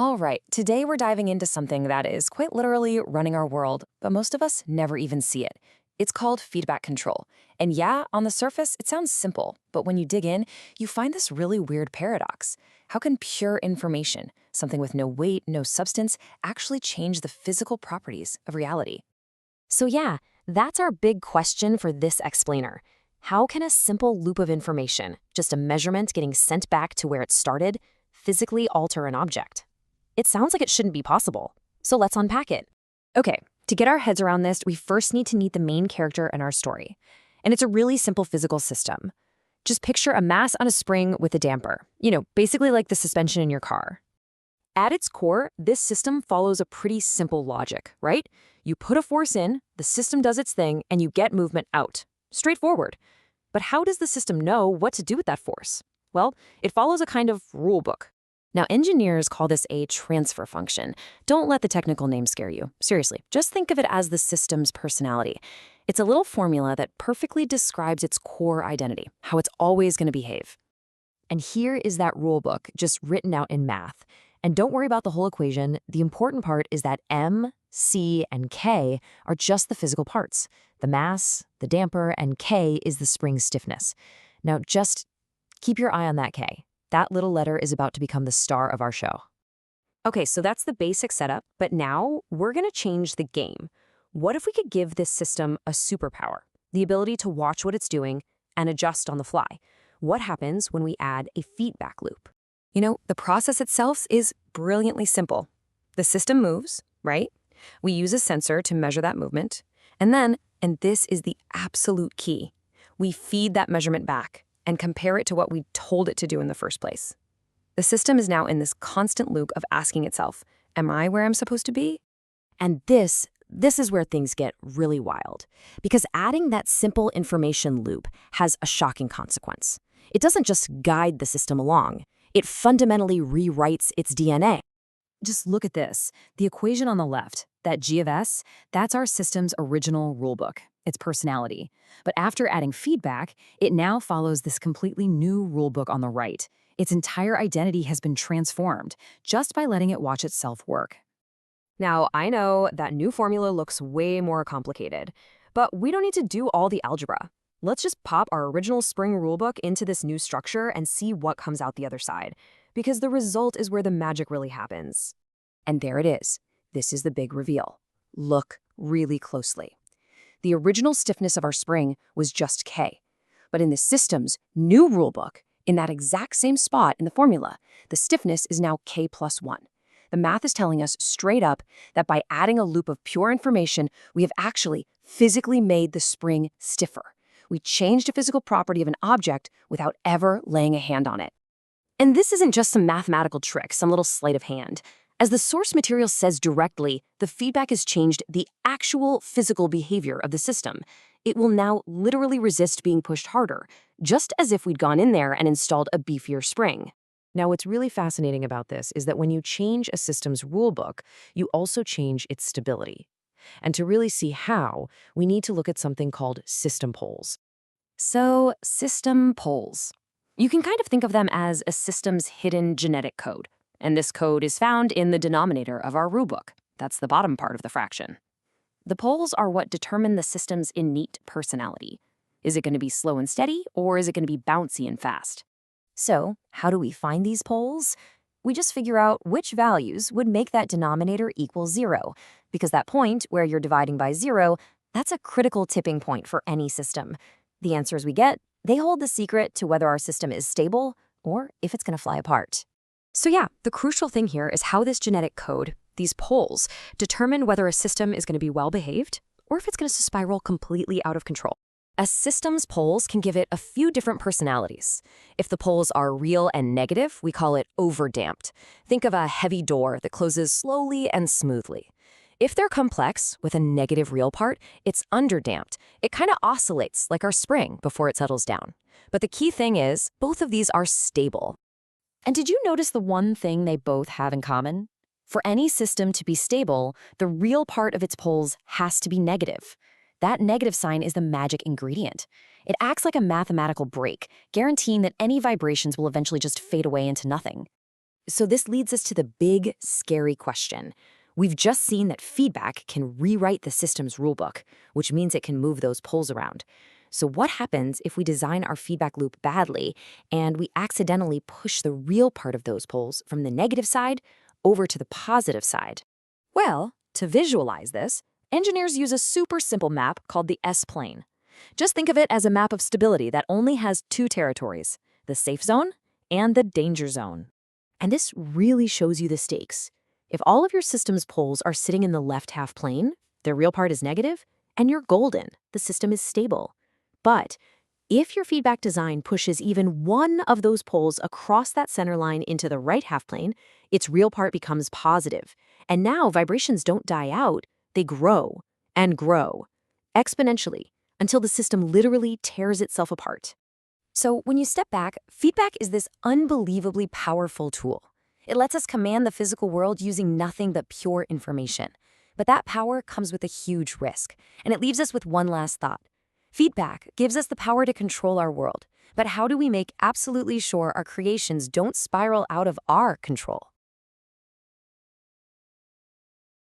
All right, today we're diving into something that is quite literally running our world, but most of us never even see it. It's called feedback control. And yeah, on the surface, it sounds simple, but when you dig in, you find this really weird paradox. How can pure information, something with no weight, no substance, actually change the physical properties of reality? So yeah, that's our big question for this explainer. How can a simple loop of information, just a measurement getting sent back to where it started, physically alter an object? It sounds like it shouldn't be possible. So let's unpack it. Okay, to get our heads around this, we first need to meet the main character in our story. And it's a really simple physical system. Just picture a mass on a spring with a damper. Basically like the suspension in your car. At its core, this system follows a pretty simple logic, right? You put a force in, the system does its thing, and you get movement out. Straightforward. But how does the system know what to do with that force? Well, it follows a kind of rule book. Now, engineers call this a transfer function. Don't let the technical name scare you. Seriously, just think of it as the system's personality. It's a little formula that perfectly describes its core identity, how it's always going to behave. And here is that rule book, just written out in math. And don't worry about the whole equation. The important part is that M, C, and K are just the physical parts. The mass, the damper, and K is the spring stiffness. Now, just keep your eye on that K. That little letter is about to become the star of our show. Okay, so that's the basic setup, but now we're going to change the game. What if we could give this system a superpower, the ability to watch what it's doing and adjust on the fly? What happens when we add a feedback loop? The process itself is brilliantly simple. The system moves, right? We use a sensor to measure that movement. And then, and this is the absolute key, we feed that measurement back and compare it to what we told it to do in the first place. The system is now in this constant loop of asking itself, am I where I'm supposed to be? And this is where things get really wild, because adding that simple information loop has a shocking consequence. It doesn't just guide the system along. It fundamentally rewrites its DNA. Just look at this. The equation on the left, that G of S, that's our system's original rulebook, its personality. But after adding feedback, it now follows this completely new rulebook on the right. Its entire identity has been transformed just by letting it watch itself work. Now, I know that new formula looks way more complicated, but we don't need to do all the algebra. Let's just pop our original spring rulebook into this new structure and see what comes out the other side, because the result is where the magic really happens. And there it is. This is the big reveal. Look really closely. The original stiffness of our spring was just K. But in the system's new rulebook, in that exact same spot in the formula, the stiffness is now K plus 1. The math is telling us straight up that by adding a loop of pure information, we have actually physically made the spring stiffer. We changed a physical property of an object without ever laying a hand on it. And this isn't just some mathematical trick, some little sleight of hand. As the source material says directly, the feedback has changed the actual physical behavior of the system. It will now literally resist being pushed harder, just as if we'd gone in there and installed a beefier spring. Now, what's really fascinating about this is that when you change a system's rulebook, you also change its stability. And to really see how, we need to look at something called system poles. So, system poles. You can kind of think of them as a system's hidden genetic code. And this code is found in the denominator of our rulebook. That's the bottom part of the fraction. The poles are what determine the system's innate personality. Is it going to be slow and steady, or is it going to be bouncy and fast? So, how do we find these poles? We just figure out which values would make that denominator equal 0, because that point where you're dividing by 0, that's a critical tipping point for any system. The answers we get, they hold the secret to whether our system is stable or if it's going to fly apart. So yeah, the crucial thing here is how this genetic code, these poles, determine whether a system is going to be well-behaved or if it's going to spiral completely out of control. A system's poles can give it a few different personalities. If the poles are real and negative, we call it overdamped. Think of a heavy door that closes slowly and smoothly. If they're complex, with a negative real part, it's underdamped. It kind of oscillates like our spring before it settles down. But the key thing is, both of these are stable. And did you notice the one thing they both have in common? For any system to be stable, the real part of its poles has to be negative. That negative sign is the magic ingredient. It acts like a mathematical brake, guaranteeing that any vibrations will eventually just fade away into nothing. So this leads us to the big, scary question. We've just seen that feedback can rewrite the system's rulebook, which means it can move those poles around. So what happens if we design our feedback loop badly and we accidentally push the real part of those poles from the negative side over to the positive side? Well, to visualize this, engineers use a super simple map called the S-plane. Just think of it as a map of stability that only has two territories, the safe zone and the danger zone. And this really shows you the stakes. If all of your system's poles are sitting in the left half plane, their real part is negative, and you're golden, the system is stable. But if your feedback design pushes even one of those poles across that center line into the right half plane, its real part becomes positive. And now vibrations don't die out, they grow and grow exponentially until the system literally tears itself apart. So when you step back, feedback is this unbelievably powerful tool. It lets us command the physical world using nothing but pure information. But that power comes with a huge risk, and it leaves us with one last thought. Feedback gives us the power to control our world, but how do we make absolutely sure our creations don't spiral out of our control?